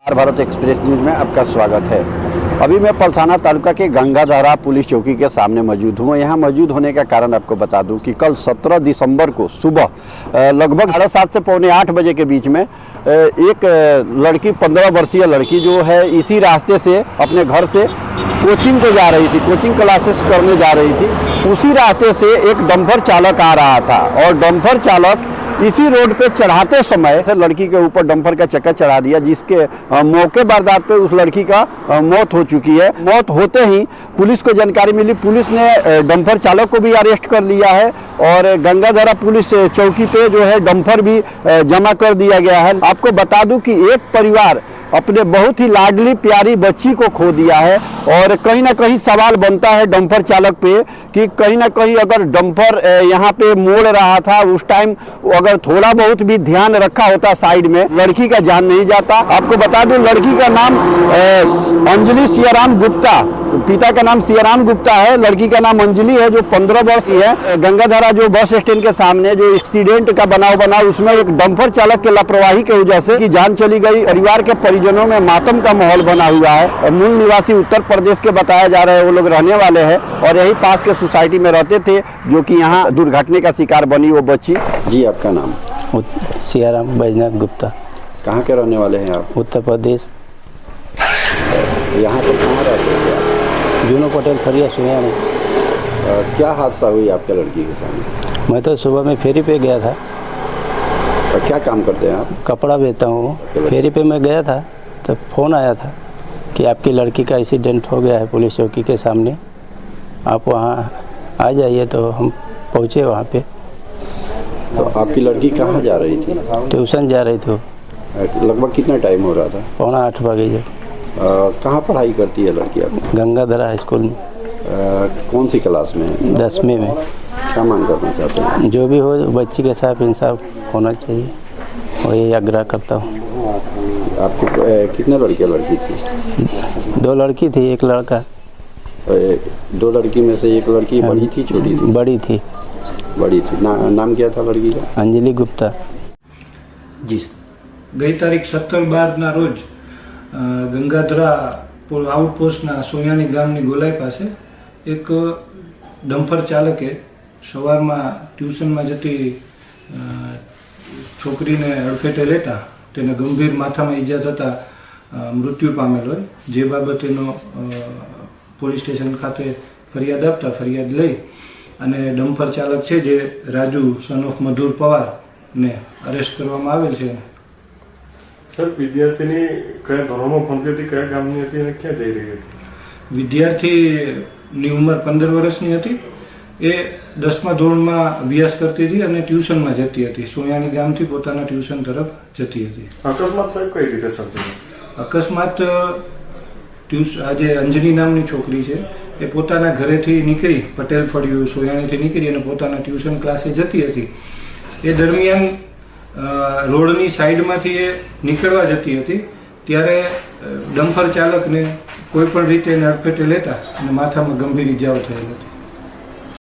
Bharat express news में आपका स्वागत है। अभी मैं पलसाना तालुका के गंगाधारा पुलिस चौकी के सामने मौजूद हूँ। यहाँ मौजूद होने का कारण आपको बता दूँ कि कल 17 दिसंबर को सुबह लगभग 7:30 से पौने 8 बजे के बीच में एक लड़की 15 वर्षीय लड़की जो है इसी रास्ते से अपने घर से कोचिंग को जा रही थी, कोचिंग क्लासेस करने जा रही थी। उसी रास्ते से एक डंपर चालक आ रहा था और डंपर चालक इसी रोड पे चढ़ाते समय से लड़की के ऊपर डंपर का चक्का चढ़ा दिया, जिसके मौके वारदात पे उस लड़की का मौत हो चुकी है। मौत होते ही पुलिस को जानकारी मिली, पुलिस ने डंपर चालक को भी अरेस्ट कर लिया है और गंगाधारा पुलिस चौकी पे जो है डंपर भी जमा कर दिया गया है। आपको बता दूं कि एक परिवार अपने बहुत ही लाडली प्यारी बच्ची को खो दिया है और कहीं ना कहीं सवाल बनता है डंपर चालक पे कि कहीं ना कहीं अगर डंपर यहाँ पे मोड़ रहा था उस टाइम अगर थोड़ा बहुत भी ध्यान रखा होता साइड में, लड़की का जान नहीं जाता। आपको बता दूं लड़की का नाम अंजलि सियाराम गुप्ता, पिता का नाम सियाराम गुप्ता है, लड़की का नाम अंजलि है जो 15 वर्ष की है। गंगाधारा जो बस स्टैंड के सामने जो एक्सीडेंट का बनाव उसमें एक डंपर चालक के लापरवाही की वजह से की जान चली गई। परिवार के परिजनों में मातम का माहौल बना हुआ है। मूल निवासी उत्तर प्रदेश के बताया जा रहा है, वो लोग रहने वाले हैं और यही पास के सोसाइटी में रहते थे जो कि यहाँ दुर्घटना का शिकार बनी वो बच्ची। जी आपका नाम? सियाराम बैजनाथ गुप्ता। कहाँ के रहने वाले हैं आप? उत्तर प्रदेश। यहाँ पर कहाँ रहते हैं आप? जूनो पटेल फरिया सुनिया में। क्या हादसा हुई आपके लड़की के साथ? मैं तो सुबह में फेरी पे गया था। क्या काम करते हैं आप? कपड़ा बेचता हूँ। फेरी पे मैं गया था तो फ़ोन आया था कि आपकी लड़की का एक्सीडेंट हो गया है पुलिस चौकी के सामने, आप वहाँ आ जाइए। तो हम पहुँचे वहाँ पे। तो आपकी लड़की कहाँ जा रही थी? ट्यूशन जा रही थी। लगभग कितना टाइम हो रहा था? 7:45 बजे। जब कहाँ पढ़ाई करती है लड़की आप? गंगाधारा हाई स्कूल में। कौन सी क्लास में? 10वीं में। क्या मांग करना चाहते हैं? जो भी हो बच्ची के साथ इंसाफ होना चाहिए, वही आग्रह करता हूँ। आपकी कितने लड़की थी? 2 लड़की थी, 1 लड़का। 2 लड़की में से एक लड़की बड़ी थी छोटी थी? बड़ी थी। बड़ी थी। नाम क्या था लड़की का? अंजलि गुप्ता। जी गई तारीख 17/12 रोज ગંગાધરા આઉટપોસ્ટના સોયાણી ગામની ગોલાઈ પાસે એક ડમ્પર ચાલકે સવારમાં ટ્યુશનમાં જતી છોકરીને અડફેટે લેતા તેને ગંભીર માથામાં ઈજા થતાં મૃત્યુ પામેલ હોય, જે બાબતે પોલીસ સ્ટેશન ખાતે ફરિયાદ આપતા ફરિયાદ લઈ અને ડમ્પર ચાલક છે જે રાજુ સન ઓફ મધુર પવારને અરેસ્ટ કરવામાં આવેલ છે। સર, વિદ્યાર્થીની કયા ધોરણમાં ભણતી હતી, કયા ગામની હતી અને ક્યાં જઈ રહી હતી? વિદ્યાર્થીની ઉંમર 15 વર્ષની હતી। એ 10મા ધોરણમાં અભ્યાસ કરતી હતી અને ટ્યુશનમાં જતી હતી। સોયાણી ગામથી પોતાના ટ્યુશન તરફ જતી હતી। અકસ્માત સાહેબ કઈ રીતે સર્જાયો? અકસ્માત આજે અંજની નામની છોકરી છે એ પોતાના ઘરેથી નીકળી પટેલ ફળિયું સોયાણીથી નીકળી અને પોતાના ટ્યુશન ક્લાસે જતી હતી। એ દરમિયાન રોડની સાઈડમાંથી એ નીકળવા જતી હતી ત્યારે ડમ્પર ચાલકને કોઈ પણ રીતે એને અડફેટે લેતા અને માથામાં ગંભીર ઈજાઓ થયેલ હતી।